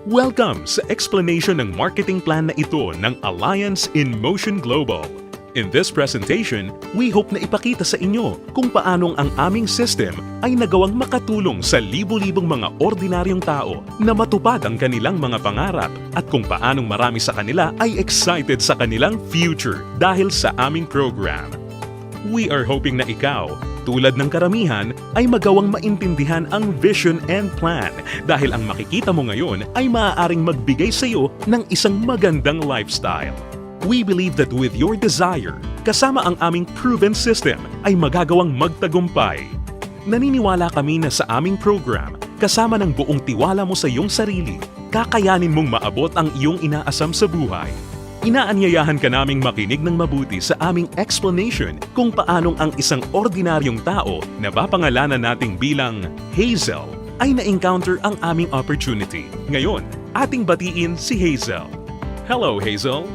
Welcome sa explanation ng marketing plan na ito ng Alliance in Motion Global. In this presentation, we hope na ipakita sa inyo kung paanong ang aming system ay nagawang makatulong sa libu-libong mga ordinaryong tao na matupad ang kanilang mga pangarap at kung paanong marami sa kanila ay excited sa kanilang future dahil sa aming program. We are hoping na ikaw, tulad ng karamihan, ay magawang maintindihan ang vision and plan dahil ang makikita mo ngayon ay maaaring magbigay sa iyo ng isang magandang lifestyle. We believe that with your desire, kasama ang aming proven system ay magagawang magtagumpay. Naniniwala kami na sa aming program, kasama ng buong tiwala mo sa iyong sarili, kakayanin mong maabot ang iyong inaasam sa buhay. Inaanyayahan ka naming makinig ng mabuti sa aming explanation kung paanong ang isang ordinaryong tao na papangalanan nating bilang Hazel ay na-encounter ang aming opportunity. Ngayon, ating batiin si Hazel. Hello, Hazel!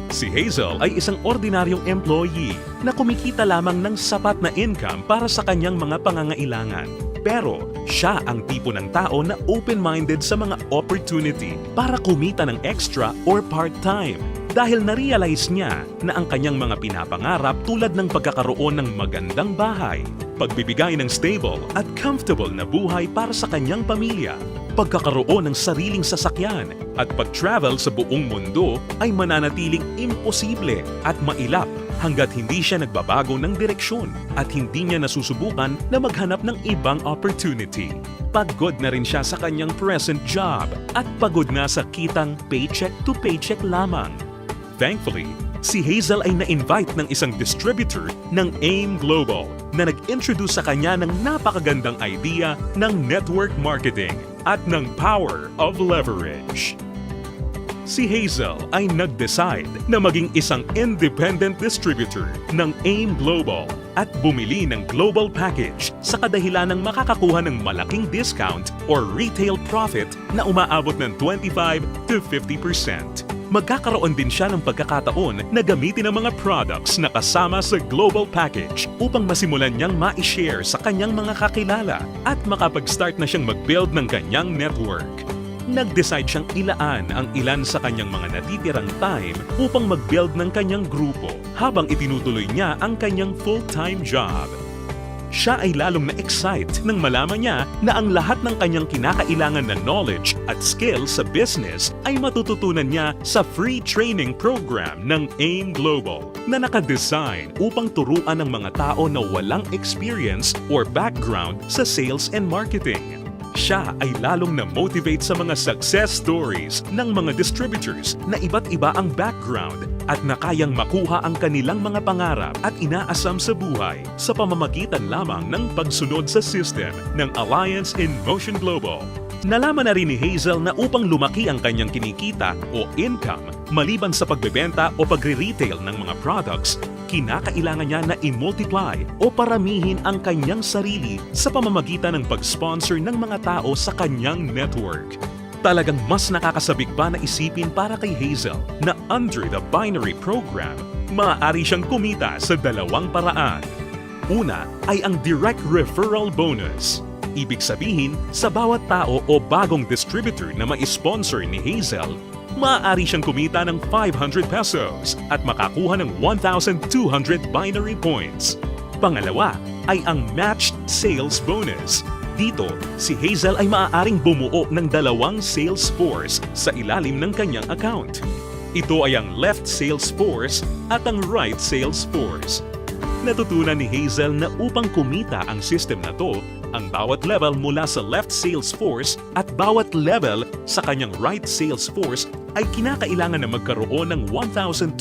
Si Hazel ay isang ordinaryong employee na kumikita lamang ng sapat na income para sa kanyang mga pangangailangan. Pero siya ang tipo ng tao na open-minded sa mga opportunity para kumita ng extra or part-time dahil na-realize niya na ang kanyang mga pinapangarap tulad ng pagkakaroon ng magandang bahay, pagbibigay ng stable at comfortable na buhay para sa kanyang pamilya, pagkakaroon ng sariling sasakyan at pag-travel sa buong mundo ay mananatiling imposible at mailap hanggat hindi siya nagbabago ng direksyon at hindi niya nasusubukan na maghanap ng ibang opportunity. Pagod na rin siya sa kanyang present job at pagod na sa kitang paycheck to paycheck lamang. Thankfully, si Hazel ay na-invite ng isang distributor ng AIM Global na nag-introduce sa kanya ng napakagandang idea ng network marketing at ng power of leverage. Si Hazel ay nag-decide na maging isang independent distributor ng AIM Global at bumili ng global package sa kadahilan ng makakakuha ng malaking discount or retail profit na umaabot ng 25 to 50%. Magkakaroon din siya ng pagkakataon na gamitin ang mga products na kasama sa global package upang masimulan niyang ma-share sa kanyang mga kakilala at makapag-start na siyang mag-build ng kanyang network. Nag-decide siyang ilaan ang ilan sa kanyang mga natitirang time upang mag-build ng kanyang grupo habang itinutuloy niya ang kanyang full-time job. Siya ay lalong na-excite nang malaman niya na ang lahat ng kanyang kinakailangan na knowledge at skills sa business ay matututunan niya sa free training program ng AIM Global na nakadesign upang turuan ng mga tao na walang experience or background sa sales and marketing. Siya ay lalong na-motivate sa mga success stories ng mga distributors na iba't iba ang background at na kayang makuha ang kanilang mga pangarap at inaasam sa buhay sa pamamagitan lamang ng pagsunod sa system ng Alliance in Motion Global. Nalaman na rin ni Hazel na upang lumaki ang kanyang kinikita o income maliban sa pagbebenta o pagre-retail ng mga products, kinakailangan niya na i-multiply o paramihin ang kanyang sarili sa pamamagitan ng pag-sponsor ng mga tao sa kanyang network. Talagang mas nakakasabik pa na isipin para kay Hazel na under the binary program, maaari siyang kumita sa dalawang paraan. Una ay ang direct referral bonus. Ibig sabihin, sa bawat tao o bagong distributor na ma-sponsor ni Hazel, maaari siyang kumita ng 500 pesos at makakuha ng 1,200 binary points. Pangalawa ay ang matched sales bonus. Dito, si Hazel ay maaaring bumuo ng dalawang sales force sa ilalim ng kanyang account. Ito ay ang left sales force at ang right sales force. Natutunan ni Hazel na upang kumita ang system na to, ang bawat level mula sa left sales force at bawat level sa kanyang right sales force ay kinakailangan na magkaroon ng 1,200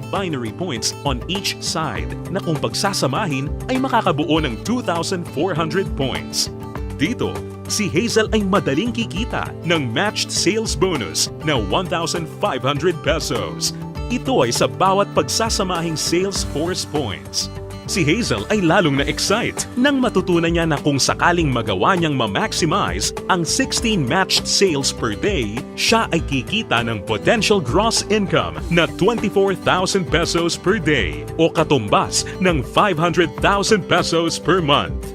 binary points on each side na kung pagsasamahin ay makakabuo ng 2,400 points. Dito, si Hazel ay madaling kikita ng matched sales bonus na 1,500 pesos. Ito ay sa bawat pagsasamahing sales force points. Si Hazel ay lalong na-excite nang matutunan niya na kung sakaling magawa niyang ma-maximize ang 16 matched sales per day, siya ay kikita ng potential gross income na 24,000 pesos per day o katumbas ng 500,000 pesos per month.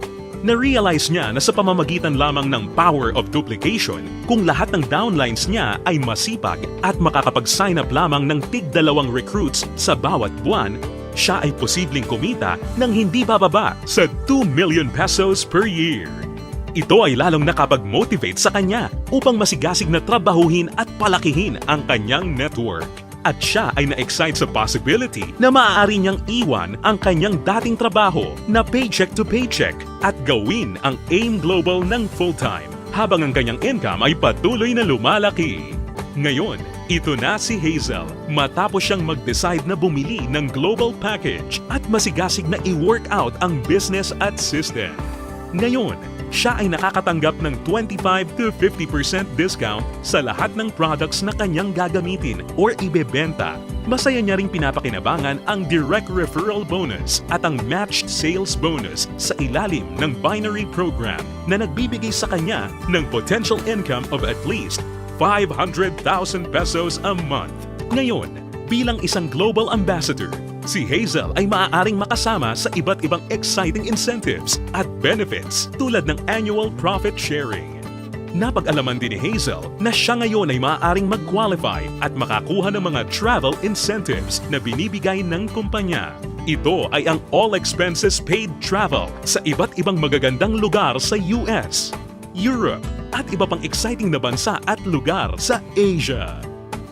Na-realize niya na sa pamamagitan lamang ng power of duplication, kung lahat ng downlines niya ay masipag at makakapag-sign up lamang ng tig-2 recruits sa bawat buwan, siya ay posibleng kumita ng hindi bababa sa 2 million pesos per year. Ito ay lalong nakapag-motivate sa kanya upang masigasig na trabahuhin at palakihin ang kanyang network. At siya ay na-excite sa possibility na maaari niyang iwan ang kanyang dating trabaho na paycheck to paycheck at gawin ang AIM Global ng full-time habang ang kanyang income ay patuloy na lumalaki. Ngayon, ito na si Hazel matapos siyang mag-decide na bumili ng global package at masigasig na i-work out ang business at system. Ngayon, siya ay nakakatanggap ng 25 to 50% discount sa lahat ng products na kanyang gagamitin or ibebenta. Masaya niya ring pinapakinabangan ang direct referral bonus at ang matched sales bonus sa ilalim ng binary program na nagbibigay sa kanya ng potential income of at least 500,000 pesos a month. Ngayon, bilang isang global ambassador, si Hazel ay maaaring makasama sa iba't ibang exciting incentives at benefits tulad ng annual profit sharing. Napag-alaman din ni Hazel na siya ngayon ay maaaring mag-qualify at makakuha ng mga travel incentives na binibigay ng kumpanya. Ito ay ang all expenses paid travel sa iba't ibang magagandang lugar sa US, Europe, at iba pang exciting na bansa at lugar sa Asia.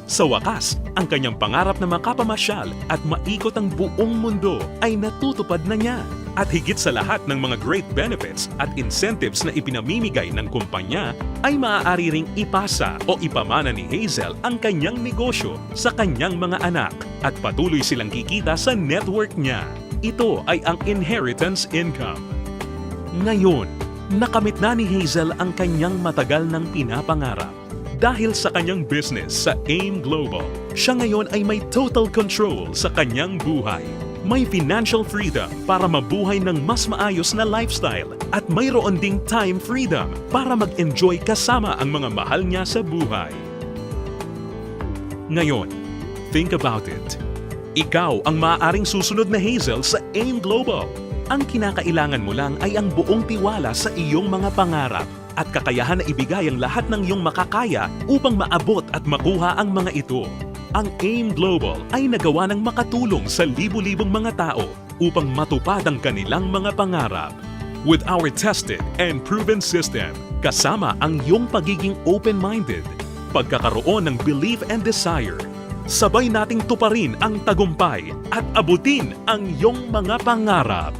Sa wakas, ang kanyang pangarap na makapamasyal at maikot ang buong mundo ay natutupad na niya. At higit sa lahat ng mga great benefits at incentives na ipinamimigay ng kumpanya, ay maaari ring ipasa o ipamana ni Hazel ang kanyang negosyo sa kanyang mga anak at patuloy silang kikita sa network niya. Ito ay ang inheritance income. Ngayon, nakamit na ni Hazel ang kanyang matagal ng pinapangarap. Dahil sa kanyang business sa AIM Global, siya ngayon ay may total control sa kanyang buhay. May financial freedom para mabuhay ng mas maayos na lifestyle at mayroon ding time freedom para mag-enjoy kasama ang mga mahal niya sa buhay. Ngayon, think about it. Ikaw ang maaaring susunod na Hazel sa AIM Global. Ang kinakailangan mo lang ay ang buong tiwala sa iyong mga pangarap at kakayahan na ibigay ang lahat ng iyong makakaya upang maabot at makuha ang mga ito. Ang AIM Global ay nagawa ng makatulong sa libu-libong mga tao upang matupad ang kanilang mga pangarap. With our tested and proven system, kasama ang iyong pagiging open-minded, pagkakaroon ng belief and desire, sabay nating tuparin ang tagumpay at abutin ang iyong mga pangarap.